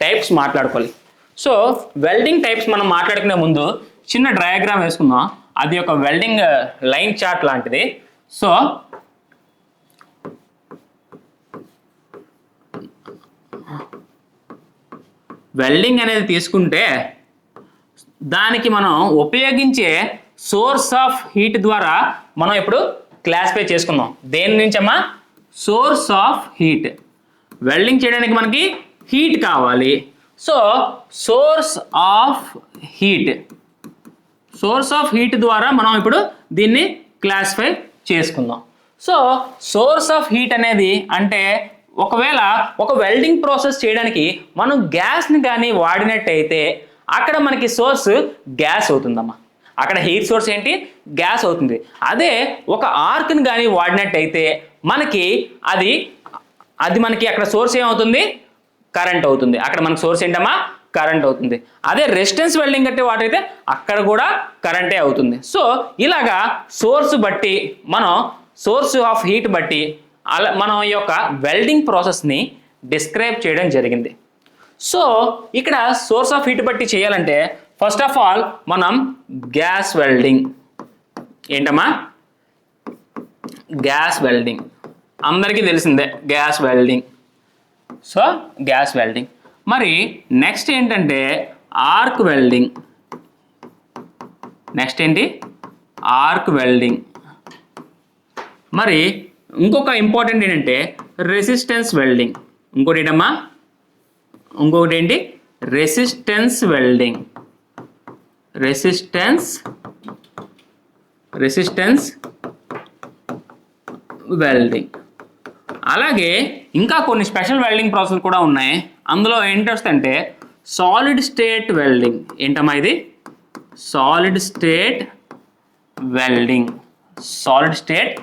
Types మాట్లాడుకోవాలి. So welding types మనం మాట్లాడుకునే ముందు చిన్న డయాగ్రామ్ వేసుకుందాం. అది ఒక వెల్డింగ్ లైన్ చార్ట్ లాంటిది. సో వెల్డింగ్ అనేది తీసుకుంటే దానికి మనం ఉపయోగించే సోర్స్ ఆఫ్ హీట్ ద్వారా మనం ఇప్పుడు క్లాసిఫై చేసుకుందాం. దేని నుంచమ్మా? Source of heat. వెల్డింగ్ చేయడానికి మనకి హీట్ కావాలి. సో సోర్స్ ఆఫ్ హీట్ ద్వారా మనం ఇప్పుడు దీన్ని క్లాసిఫై చేసుకుందాం. సో సోర్స్ ఆఫ్ హీట్ అనేది అంటే ఒకవేళ ఒక వెల్డింగ్ ప్రాసెస్ చేయడానికి మనం గ్యాస్ని కానీ వాడినట్టయితే అక్కడ మనకి సోర్స్ గ్యాస్ అవుతుందమ్మా. అక్కడ హీట్ సోర్స్ ఏంటి? గ్యాస్ అవుతుంది. అదే ఒక ఆర్క్ని కానీ వాడినట్టయితే మనకి అది మనకి అక్కడ సోర్స్ ఏమవుతుంది? కరెంట్ అవుతుంది. అక్కడ మనకి సోర్స్ ఏంటమ్మా? కరెంట్ అవుతుంది. అదే రెసిస్టెన్స్ వెల్డింగ్ అంటే వాటైతే అక్కడ కూడా కరెంటే అవుతుంది. సో ఇలాగా సోర్స్ బట్టి మనం సోర్స్ ఆఫ్ హీట్ బట్టి అలా మనం ఈ యొక్క వెల్డింగ్ ప్రాసెస్ని డిస్క్రైబ్ చేయడం జరిగింది. సో ఇక్కడ సోర్స్ ఆఫ్ హీట్ బట్టి చేయాలంటే ఫస్ట్ ఆఫ్ ఆల్ మనం గ్యాస్ వెల్డింగ్ ఏంటమ్మా? గ్యాస్ వెల్డింగ్ అందరికీ తెలిసిందే gas welding. So gas welding. మరి నెక్స్ట్ ఏంటంటే ఆర్క్ వెల్డింగ్. నెక్స్ట్ ఏంటి? Arc welding. మరి ఇంకొక ఇంపార్టెంట్ ఏంటంటే రెసిస్టెన్స్ వెల్డింగ్. ఇంకోటి ఏంటమ్మా? ఇంకొకటి ఏంటి? Resistance welding. Resistance welding. అలాగే ఇంకా కొన్ని స్పెషల్ వెల్డింగ్ ప్రాసెస్ కూడా ఉన్నాయి. అందులో ఏంటి వస్తుందంటే సాలిడ్ స్టేట్ వెల్డింగ్. ఏంటమ్మా ఇది? Solid state welding. Solid state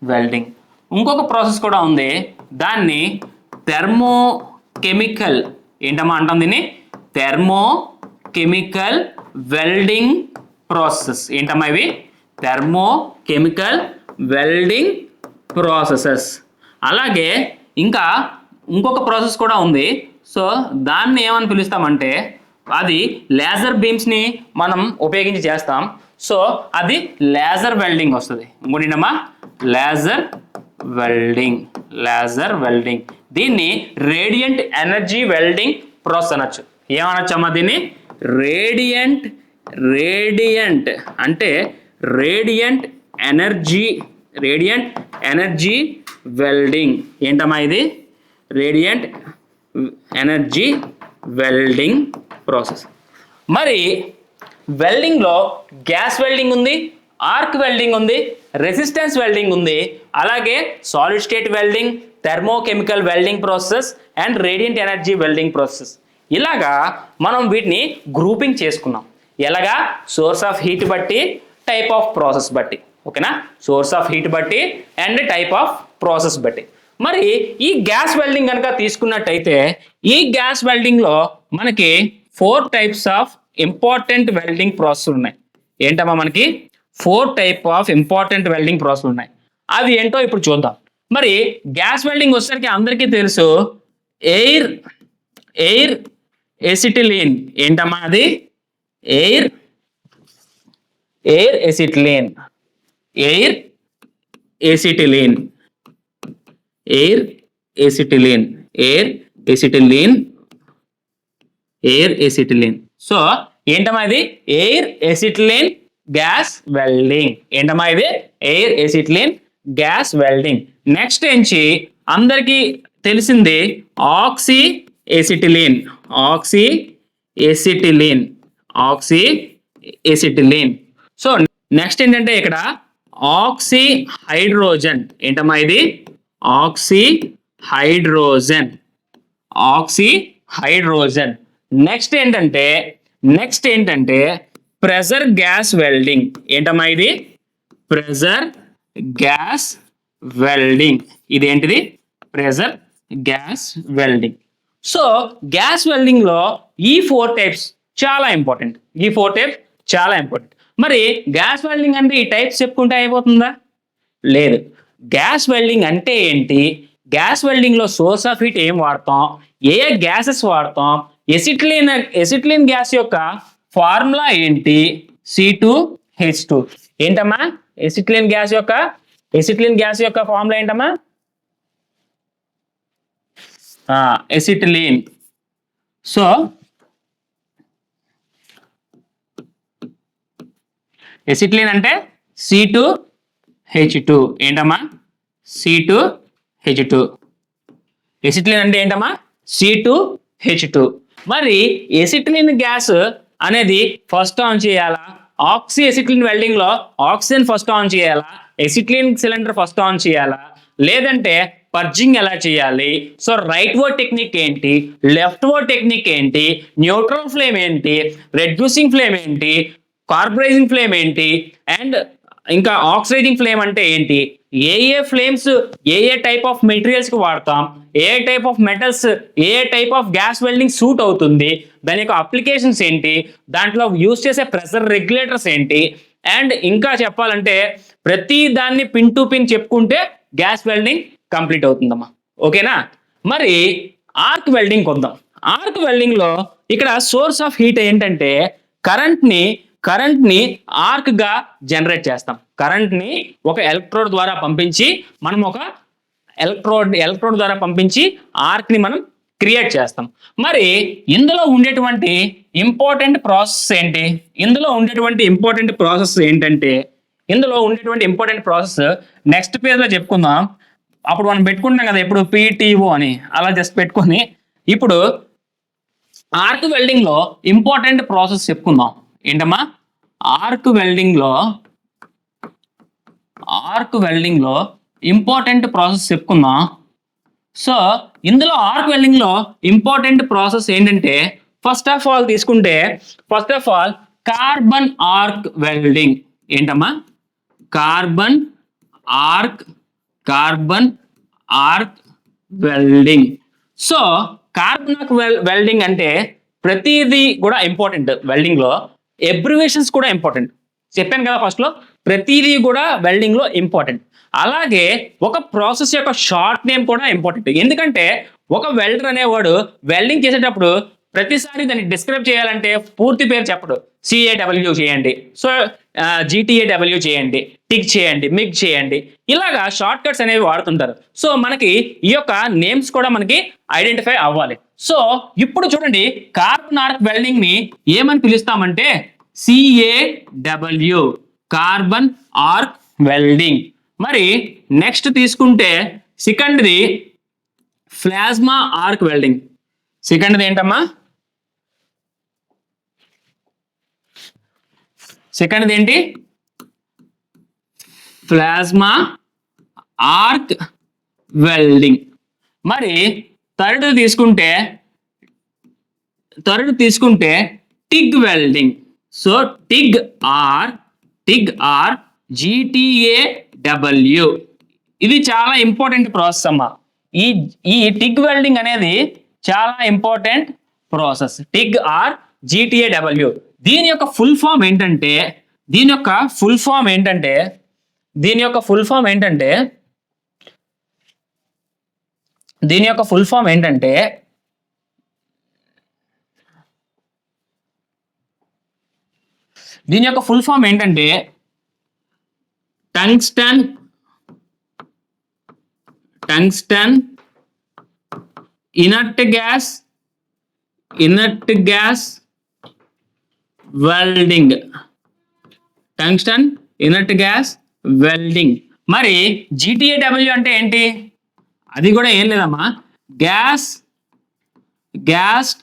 welding. ఇంకొక ప్రాసెస్ కూడా ఉంది, దాన్ని థెర్మోకెమికల్ ఏంటమ్మా అంటాం దీన్ని? థెర్మోకెమికల్ వెల్డింగ్ ప్రాసెస్. ఏంటమ్మా ఇవి? థెర్మోకెమికల్ వెల్డింగ్ ప్రాసెసెస్. అలాగే ఇంకా ఇంకొక ప్రాసెస్ కూడా ఉంది. సో దాన్ని ఏమని పిలుస్తామంటే అది లేజర్ బీమ్స్ని మనం ఉపయోగించి చేస్తాం. సో అది లేజర్ వెల్డింగ్ వస్తుంది. ఇంకోటి ఏంటమ్మా? Laser welding. దీన్ని రేడియంట్ ఎనర్జీ వెల్డింగ్ ప్రాసెస్ అనొచ్చు. ఏమనొచ్చమ్మా దీన్ని? రేడియంట్ అంటే రేడియంట్ ఎనర్జీ వెల్డింగ్. ఏంటమ్మా ఇది? Radiant energy welding process. మరి వెల్డింగ్లో గ్యాస్ వెల్డింగ్ ఉంది, ఆర్క్ వెల్డింగ్ ఉంది, రెసిస్టెన్స్ వెల్డింగ్ ఉంది, అలాగే solid state welding, thermochemical welding process and radiant energy welding process. ఇలాగా మనం వీటిని గ్రూపింగ్ చేసుకున్నాం. ఎలాగా? సోర్స్ ఆఫ్ హీట్ బట్టి, టైప్ ఆఫ్ ప్రాసెస్ బట్టి. ఓకేనా? సోర్స్ ఆఫ్ హీట్ బట్టి అండ్ టైప్ ఆఫ్ ప్రాసెస్ బట్టి. మరి ఈ గ్యాస్ వెల్డింగ్ కనుక తీసుకున్నట్టయితే ఈ గ్యాస్ వెల్డింగ్లో మనకి 4 types of important welding process ఉన్నాయి. ఏంటమ్మా? మనకి 4 type of important welding process ఉన్నాయి. అవి ఏంటో ఇప్పుడు చూద్దాం. మరి గ్యాస్ వెల్డింగ్ వచ్చేసరికి అందరికీ తెలుసు ఎయిర్ ఎసిటిలీన్. ఏంటమ్మా అది? Air acetylene. సో ఏంటమ్మా ఇది? Air acetylene gas welding. ఏంటమ్మా ఇది? Air acetylene gas welding. Next ఏంచి అందరికీ తెలిసింది ఆక్సీ ఎసిటిలీన్. సో నెక్స్ట్ ఏంటంటే ఇక్కడ ఆక్సీ హైడ్రోజన్. ఏంటమ్మా ఇది? Oxy hydrogen. నెక్స్ట్ ఏంటంటే ప్రెజర్ గ్యాస్ వెల్డింగ్. ఏంటమ్మా ఇది? Pressure gas welding. ఇదేంటిది? Pressure gas welding. So gas welding లో ఈ 4 టైప్స్ చాలా ఇంపార్టెంట్. మరి గ్యాస్ వెల్డింగ్ అంటే ఈ టైప్స్ చెప్పుకుంటే అయిపోతుందా? లేదు. గ్యాస్ వెల్డింగ్ అంటే ఏంటి? గ్యాస్ వెల్డింగ్ లో సోర్స్ ఆఫ్ హీట్ ఏం వాడతాం? ఏ గ్యాసెస్ వాడతాం? ఎసిటిలిన్ గ్యాస్ యొక్క ఫార్ములా ఏంటి? C2H2. ఏంటమ్మా ఎసిటిలిన్ గ్యాస్ యొక్క ఫార్ములా ఏంటమ్మా? ఎసిటిలిన్. సో ఎసిటిలిన్ అంటే C2H2. ఏంటమ్మా? C2H2. ఎసిటిలిన్ అంటే ఏంటమ్మా? C2H2. మరి ఎసిటిలిన్ గ్యాస్ అనేది ఫస్ట్ ఆన్ చేయాలా? ఆక్సీ ఎసిటిలిన్ వెల్డింగ్ లో ఆక్సిజన్ ఫస్ట్ ఆన్ చేయాలా? ఎసిటిలిన్ సిలిండర్ ఫస్ట్ ఆన్ చేయాలా? లేదంటే పర్జింగ్ ఎలా చేయాలి? సో రైట్ వర్డ్ టెక్నిక్ ఏంటి, లెఫ్ట్ వర్డ్ టెక్నిక్ ఏంటి, న్యూట్రల్ ఫ్లేమ్ ఏంటి, రెడ్యూసింగ్ ఫ్లేమ్ ఏంటి, కార్బరైజింగ్ ఫ్లేమ్ ఏంటి, అండ్ ఇంకా ఆక్సిడైజింగ్ ఫ్లేమ్ అంటే ఏంటి, ఏ ఫ్లేమ్స్ ఏ టైప్ ఆఫ్ మెటీరియల్స్ కి వాడతాం, ఏ టైప్ ఆఫ్ మెటల్స్ ఏ type of gas welding suit అవుతుంది, దాని యొక్క అప్లికేషన్స్ ఏంటి, దాంట్లో యూస్ చేసే ప్రెషర్ రెగ్యులేటర్స్ ఏంటి, అండ్ ఇంకా చెప్పాలంటే ప్రతి దాన్ని పిన్ టు పిన్ చెప్పుకుంటే గ్యాస్ వెల్డింగ్ కంప్లీట్ అవుతుందమ్మా. ఓకేనా? మరి ఆర్క్ వెల్డింగ్ వద్దాం. ఆర్క్ వెల్డింగ్ లో ఇక్కడ సోర్స్ ఆఫ్ హీట్ ఏంటంటే కరెంట్ ని ఆర్క్ గా జనరేట్ చేస్తాం. కరెంట్ ని ఒక ఎలక్ట్రోడ్ ద్వారా పంపించి మనం ఒక ఎలక్ట్రోడ్ ద్వారా పంపించి ఆర్క్ ని మనం క్రియేట్ చేస్తాం. మరి ఇందులో ఉండేటువంటి ఇంపార్టెంట్ ప్రాసెస్ ఏంటి? ఇందులో ఉండేటువంటి ఇంపార్టెంట్ ప్రాసెస్ నెక్స్ట్ పేజ్ లో చెప్పుకుందాం. అప్పుడు మనం పెట్టుకుంటాం కదా ఎప్పుడు PTO అని, అలా జస్ట్ పెట్టుకొని ఇప్పుడు ఆర్క్ వెల్డింగ్ లో ఇంపార్టెంట్ ప్రాసెస్ చెప్పుకుందాం. ఏంటమ్మా? ఆర్క్ వెల్డింగ్ లో ఇంపార్టెంట్ ప్రాసెస్ చెప్పుకుందాం. సో ఇందులో ఆర్క్ వెల్డింగ్ లో ఇంపార్టెంట్ ప్రాసెస్ ఏంటంటే first of all carbon arc welding. ఏంటమ్మా? Carbon arc welding. So carbon arc welding అంటే ప్రతిదీ కూడా ఇంపార్టెంట్. వెల్డింగ్ లో ఎబ్రివేషన్స్ కూడా ఇంపార్టెంట్. చెప్పాను కదా ఫస్ట్ లో, ప్రతిదీ కూడా వెల్డింగ్ లో ఇంపార్టెంట్. అలాగే ఒక ప్రాసెస్ యొక్క షార్ట్ నేమ్ కూడా ఇంపార్టెంట్. ఎందుకంటే ఒక వెల్డర్ అనేవాడు వెల్డింగ్ చేసేటప్పుడు ప్రతిసారి దాన్ని డిస్క్రైబ్ చేయాలంటే పూర్తి పేరు చెప్పడు. CAW చేయండి, సో GTAW చేయండి, టిగ్ చేయండి, మిగ్ చేయండి, ఇలాగా షార్ట్ కట్స్ అనేవి వాడుతుంటారు. సో మనకి ఈ యొక్క నేమ్స్ కూడా మనకి ఐడెంటిఫై అవ్వాలి. సో ఇప్పుడు చూడండి, కార్బన్ ఆర్క్ వెల్డింగ్ ని ఏమని పిలుస్తామంటే CAW, కార్బన్ ఆర్క్ వెల్డింగ్. మరి నెక్స్ట్ తీసుకుంటే సెకండ్ది ప్లాస్మా ఆర్క్ వెల్డింగ్. సెకండ్ది ఏంటమ్మా? సెకండ్ది ఏంటి? Plasma arc welding. మరి థర్డ్ తీసుకుంటే TIG welding. So TIG or GTAW. ఇది చాలా ఇంపార్టెంట్ ప్రాసెస్ అమ్మా. ఈ టిగ్ వెల్డింగ్ అనేది చాలా important process. TIG or GTAW. దీని యొక్క ఫుల్ ఫామ్ ఏంటంటే tungsten inert gas welding. Tungsten inert gas welding. మరి GTAW అంటే ఏంటి? అది కూడా ఏం లేదమ్మా, gas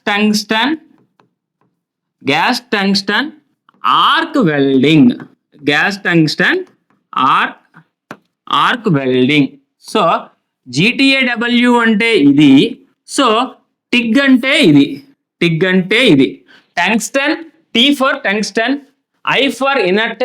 tungsten arc welding. Arc welding. So GTAW అంటే ఇది. సో టిగ్ అంటే ఇది. Tungsten, T for tungsten, I for inert,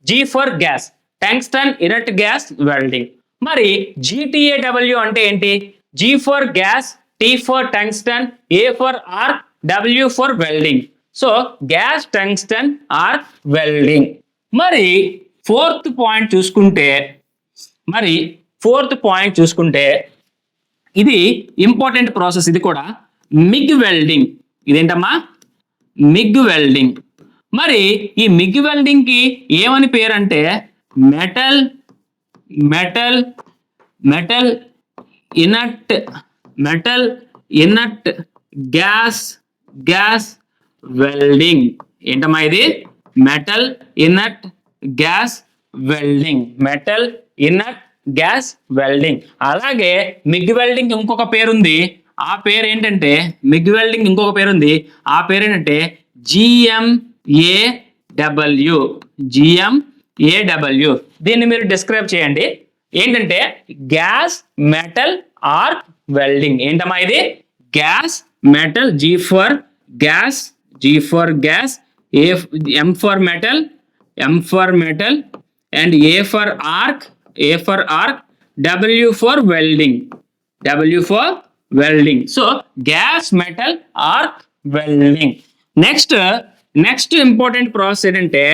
G for gas. Tungsten inert gas welding. మరి GTAW అంటే ఏంటి? G for gas, T for tungsten, A for arc, W for welding. So gas tungsten arc welding. మరి fourth point చూసుకుంటే ఇది important process. ఇది కూడా MIG welding. ఇదేంటమ్మా MIG welding. మరి ఈ మిగ్ వెల్డింగ్ కి ఏమని పేరు అంటే metal metal metal inert metal inert gas gas welding. ఏంటమ్మా ఇది metal inert gas welding. Metal inert gas welding. అలాగే మిగ్ వెల్డింగ్ ఇంకొక పేరుంది. ఆ పేరు ఏంటంటే మిగ్ వెల్డింగ్ ఇంకొక పేరుంది. ఆ పేరు ఏంటంటే GMAW. GMAW. దీన్ని మీరు డిస్క్రైబ్ చేయండి. ఏంటంటే గ్యాస్ మెటల్ ఆర్క్ వెల్డింగ్. ఏంటమ్మా ఇది gas metal, G for gas, G for gas, M for metal, M for metal, and A for arc, W for welding, W for welding. So gas metal arc welding. Next important process ఏంటంటే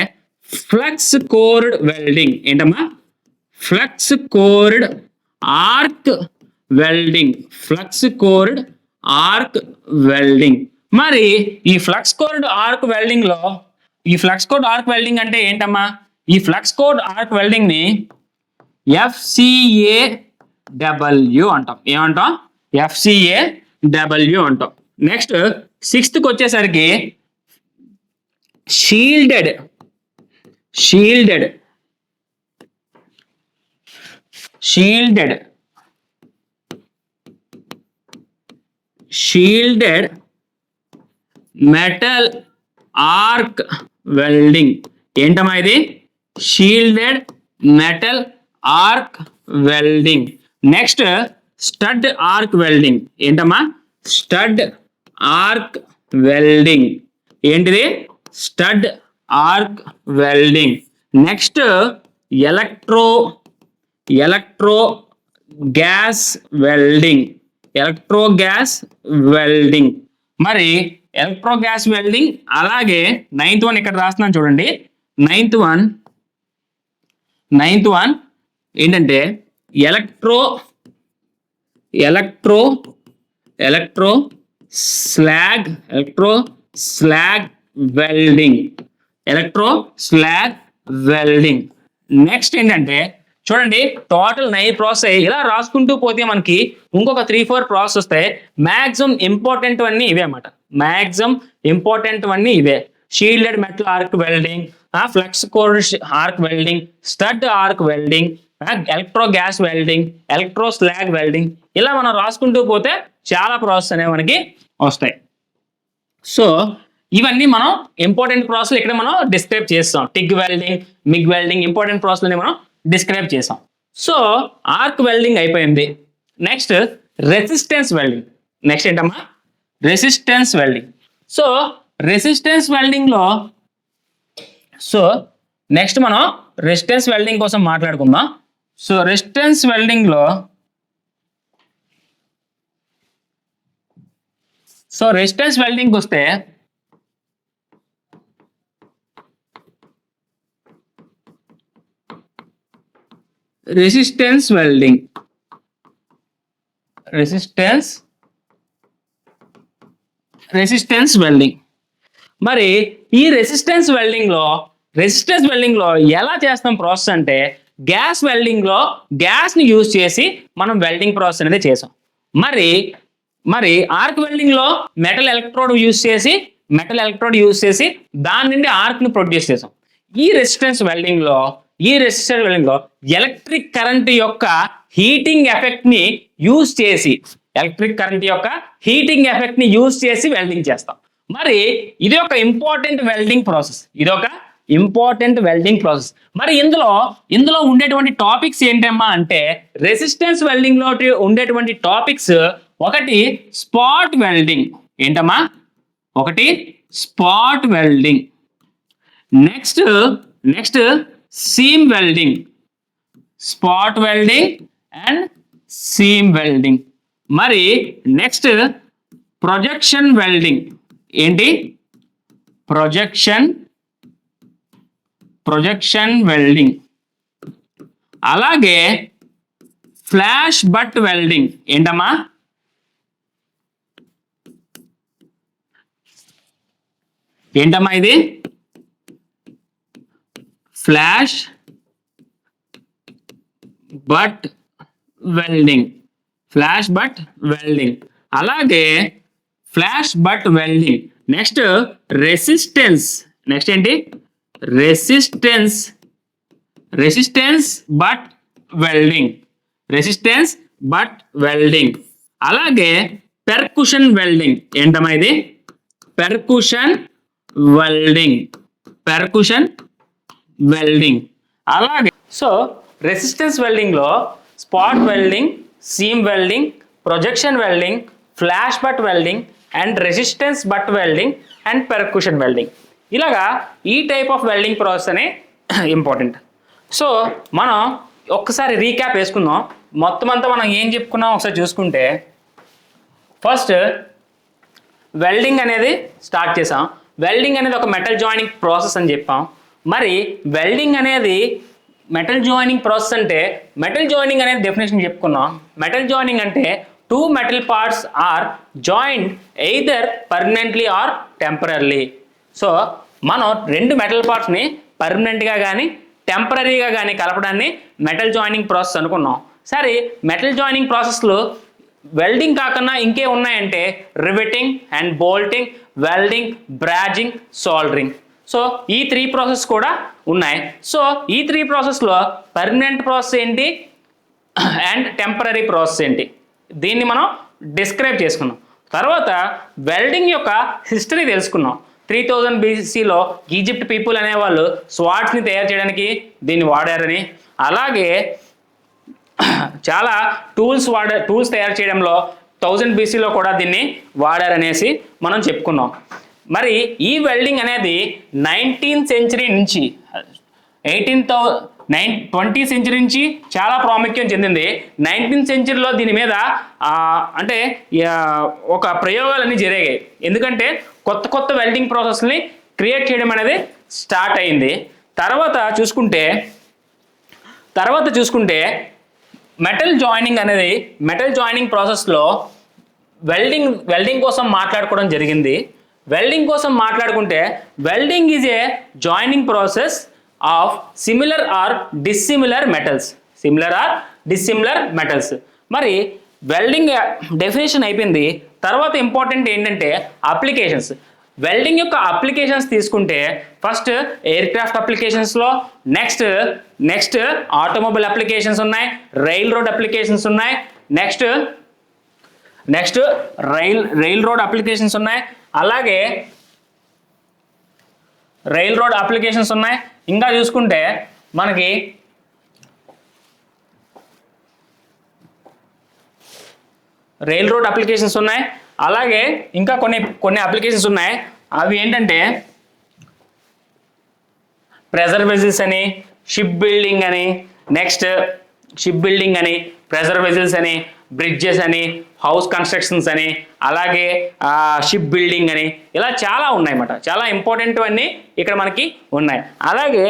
flux cored welding. ఏంటమ్మా flux cored arc welding. Flux cored arc welding. మరి ఈ flux cored arc welding లో ఈ flux cored arc welding అంటే ఏంటమ్మా ఈ flux code arc welding ని FCAW అంటాం. ఏమంటాం FCAW అంటాం. నెక్స్ట్ 6th వచ్చేసరికి షీల్డెడ్ మెటల్ ఆర్క్ వెల్డింగ్. ఏంటమ్మా ఇది shielded metal arc welding. Next stud arc welding. ఏంటమ్మా స్టడ్ ఆర్క్ వెల్డింగ్. ఏంటిది stud arc welding. Next electro gas welding. మరి ఎలక్ట్రో గ్యాస్ వెల్డింగ్. అలాగే 9th one ఇక్కడ రాస్తున్నాను చూడండి. 9th one ఏంటంటే ఎలక్ట్రో స్లాగ్ వెల్డింగ్. నెక్స్ట్ ఏంటంటే చూడండి టోటల్ 9 ప్రాసెస్. ఇలా రాసుకుంటూ పోతే మనకి ఇంకొక 3-4 ప్రాసెస్ వస్తాయి. మ్యాక్సిమం ఇంపార్టెంట్ అన్నీ ఇవే అన్నమాట. Shielded metal arc welding, flux cored arc welding, stud arc welding, electro gas welding, electro slag welding. ఇలా మనం రాసుకుంటూ పోతే చాలా ప్రాసెస్ అనేవి మనకి వస్తాయి. సో ఇవన్నీ మనం ఇంపార్టెంట్ ప్రాసెస్ ఇక్కడ మనం డిస్క్రైబ్ చేస్తాం. TIG welding, MIG welding important process మనం డిస్క్రైబ్ చేసాం. సో ఆర్క్ వెల్డింగ్ అయిపోయింది. Next resistance welding. నెక్స్ట్ ఏంటమ్మా resistance welding. So resistance welding లో నెక్స్ట్ మనం రెసిస్టెన్స్ వెల్డింగ్ కోసం మాట్లాడుకుందాం. సో రెసిస్టెన్స్ వెల్డింగ్ లో రెసిస్టెన్స్ వెల్డింగ్ వస్తే రెసిస్టెన్స్ వెల్డింగ్. మరి ఈ రెసిస్టెన్స్ వెల్డింగ్ లో ఎలా చేస్తాం ప్రాసెస్ అంటే గ్యాస్ వెల్డింగ్ లో గ్యాస్ ని యూజ్ చేసి మనం వెల్డింగ్ ప్రాసెస్ అనేది చేసాం. మరి ఆర్క్ వెల్డింగ్ లో మెటల్ ఎలక్ట్రోడ్ యూజ్ చేసి దాని నుండి ఆర్క్ ని ప్రొడ్యూస్ చేసాం. ఈ రెసిస్టెన్స్ వెల్డింగ్ లో ఎలక్ట్రిక్ కరెంట్ యొక్క హీటింగ్ ఎఫెక్ట్ ని యూజ్ చేసి వెల్డింగ్ చేస్తాం. మరి ఇది ఒక ఇంపార్టెంట్ వెల్డింగ్ ప్రాసెస్. మరి ఇందులో ఉండేటువంటి టాపిక్స్ ఏంటమ్మా అంటే రెసిస్టెన్స్ వెల్డింగ్ లో ఉండేటువంటి టాపిక్స్ ఒకటి స్పాట్ వెల్డింగ్. ఏంటమ్మా ఒకటి spot welding. Next seam welding, spot welding and seam welding. మరి నెక్స్ట్ ప్రొజెక్షన్ వెల్డింగ్. ఏంటి ప్రొజెక్షన్ వెల్డింగ్. అలాగే ఫ్లాష్ బట్ వెల్డింగ్. ఏంటమ్మా ఏంటమ్మా ఇది? Flash butt welding. Flash butt welding. అలాగే flash butt welding. Next resistance. Next ఏంటి? Resistance. Resistance butt welding. Resistance butt welding. అలాగే percussion welding. ఏంటమ్మా ఇది? Percussion welding. Percussion welding. అలాగే సో రెసిస్టెన్స్ వెల్డింగ్లో spot welding, seam welding, projection welding, flash butt welding and resistance butt welding and percussion welding. ఇలాగా ఈ type of welding process అనే important. So మనం ఒక్కసారి రీక్యాప్ వేసుకుందాం. మొత్తం అంతా మనం ఏం చెప్పుకున్నాం ఒకసారి చూసుకుంటే, ఫస్ట్ వెల్డింగ్ అనేది స్టార్ట్ చేసాం. వెల్డింగ్ అనేది ఒక మెటల్ జాయినింగ్ ప్రాసెస్ అని చెప్పాం. మరి వెల్డింగ్ అనేది మెటల్ జాయినింగ్ ప్రాసెస్ అంటే, మెటల్ జాయినింగ్ అనేది డెఫినేషన్ చెప్పుకున్నాం. మెటల్ జాయినింగ్ అంటే two metal parts are joined either permanently or temporary. So మనం రెండు మెటల్ పార్ట్స్ని పర్మనెంట్గా కానీ టెంపరీగా కానీ కలపడాన్ని మెటల్ జాయినింగ్ ప్రాసెస్ అనుకున్నాం. సరే, మెటల్ జాయినింగ్ ప్రాసెస్లో వెల్డింగ్ కాకుండా ఇంకే ఉన్నాయంటే riveting and bolting, welding, brazing, soldering. So ఈ త్రీ ప్రాసెస్ కూడా ఉన్నాయి. సో ఈ త్రీ ప్రాసెస్లో పర్మనెంట్ ప్రాసెస్ ఏంటి అండ్ టెంపరీ ప్రాసెస్ ఏంటి, దీన్ని మనం డిస్క్రైబ్ చేసుకున్నాం. తర్వాత వెల్డింగ్ యొక్క హిస్టరీ తెలుసుకున్నాం. 3000 BCలో ఈజిప్ట్ పీపుల్ అనేవాళ్ళు స్వార్డ్స్ని తయారు చేయడానికి దీన్ని వాడారని, అలాగే చాలా టూల్స్ తయారు చేయడంలో 1000 BCలో కూడా దీన్ని వాడారనేసి మనం చెప్పుకున్నాం. మరి ఈ వెల్డింగ్ అనేది 19th సెంచరీ నుంచి 20th సెంచరీ నుంచి చాలా ప్రాముఖ్యం చెందింది. 19th సెంచరీలో దీని మీద అంటే ఒక ప్రయోగాలన్నీ జరిగాయి. ఎందుకంటే కొత్త వెల్డింగ్ ప్రాసెస్ని క్రియేట్ చేయడం అనేది స్టార్ట్ అయింది. తర్వాత చూసుకుంటే మెటల్ జాయినింగ్ ప్రాసెస్లో వెల్డింగ్ కోసం మాట్లాడుకోవడం జరిగింది. వెల్డింగ్ కోసం మాట్లాడుకుంటే welding is a joining process of similar or dissimilar metals. మరి వెల్డింగ్ డెఫినేషన్ అయిపోయింది. తర్వాత ఇంపార్టెంట్ ఏంటంటే అప్లికేషన్స్. వెల్డింగ్ యొక్క అప్లికేషన్స్ తీసుకుంటే ఫస్ట్ ఎయిర్ క్రాఫ్ట్ అప్లికేషన్స్లో, నెక్స్ట్ ఆటోమొబైల్ అప్లికేషన్స్ ఉన్నాయి, రైల్ రోడ్ అప్లికేషన్స్ ఉన్నాయి, నెక్స్ట్ రైల్ రోడ్ అప్లికేషన్స్ ఉన్నాయి, అలాగే రైల్ రోడ్ అప్లికేషన్స్ ఉన్నాయి. ఇంకా చూసుకుంటే మనకి రైల్ రోడ్ అప్లికేషన్స్ ఉన్నాయి. అలాగే ఇంకా కొన్ని అప్లికేషన్స్ ఉన్నాయి. అవి ఏంటంటే ప్రెజర్ వెజిల్స్ అని, షిప్ బిల్డింగ్ అని, ప్రెజర్ వెజిల్స్ అని, బ్రిడ్జెస్ అని, హౌస్ కన్స్ట్రక్షన్స్ అని, అలాగే షిప్ బిల్డింగ్ అని, ఇలా చాలా ఉన్నాయన్నమాట. చాలా ఇంపార్టెంట్ అన్నీ ఇక్కడ మనకి ఉన్నాయి. అలాగే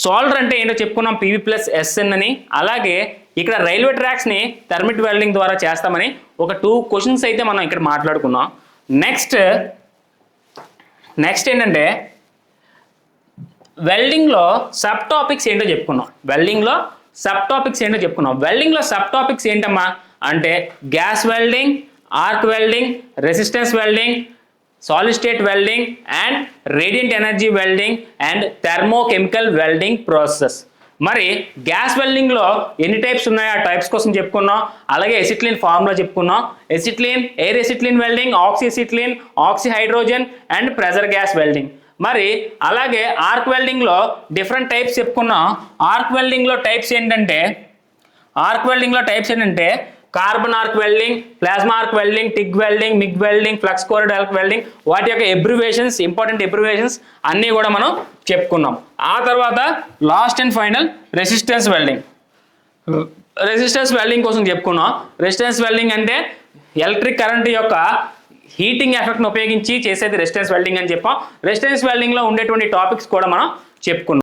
సోల్డర్ అంటే ఏంటో చెప్పుకున్నాం, PV+SN అని. అలాగే ఇక్కడ రైల్వే ట్రాక్స్ని థర్మిట్ వెల్డింగ్ ద్వారా చేస్తామని ఒక 2 క్వశ్చన్స్ అయితే మనం ఇక్కడ మాట్లాడుకున్నాం. నెక్స్ట్ ఏంటంటే వెల్డింగ్లో సబ్ టాపిక్స్ ఏంటో చెప్పుకున్నాం. వెల్డింగ్లో సబ్ టాపిక్స్ ఏంటమ్మా అంటే gas welding, arc welding, resistance welding, solid state welding and radiant energy welding and thermochemical welding process. మరి గ్యాస్ వెల్డింగ్లో ఎన్ని టైప్స్ ఉన్నాయో ఆ టైప్స్ కోసం చెప్పుకున్నాం. అలాగే ఎసిట్లిన్ ఫార్ములా చెప్పుకున్నాం. Air acetylene welding, oxy acetylene, oxy hydrogen and pressure gas welding. మరి అలాగే ఆర్క్ వెల్డింగ్లో డిఫరెంట్ టైప్స్ చెప్పుకున్నాం. ఆర్క్ వెల్డింగ్లో టైప్స్ ఏంటంటే carbon arc welding, plasma arc welding, TIG welding, MIG welding, flux cored arc welding, వాటి యొక్క important abbreviations అన్నీ కూడా మనం చెప్పుకున్నాం. ఆ తర్వాత last and final resistance welding కోసం చెప్పుకున్నాం. రెసిస్టెన్స్ వెల్డింగ్ అంటే ఎలక్ట్రిక్ కరెంట్ యొక్క హీటింగ్ ఎఫెక్ట్ను ఉపయోగించి చేసేది రెసిస్టెన్స్ వెల్డింగ్ అని చెప్పాం. రెసిస్టెన్స్ వెల్డింగ్లో ఉండేటువంటి టాపిక్స్ కూడా మనం చెప్పుకున్నాం.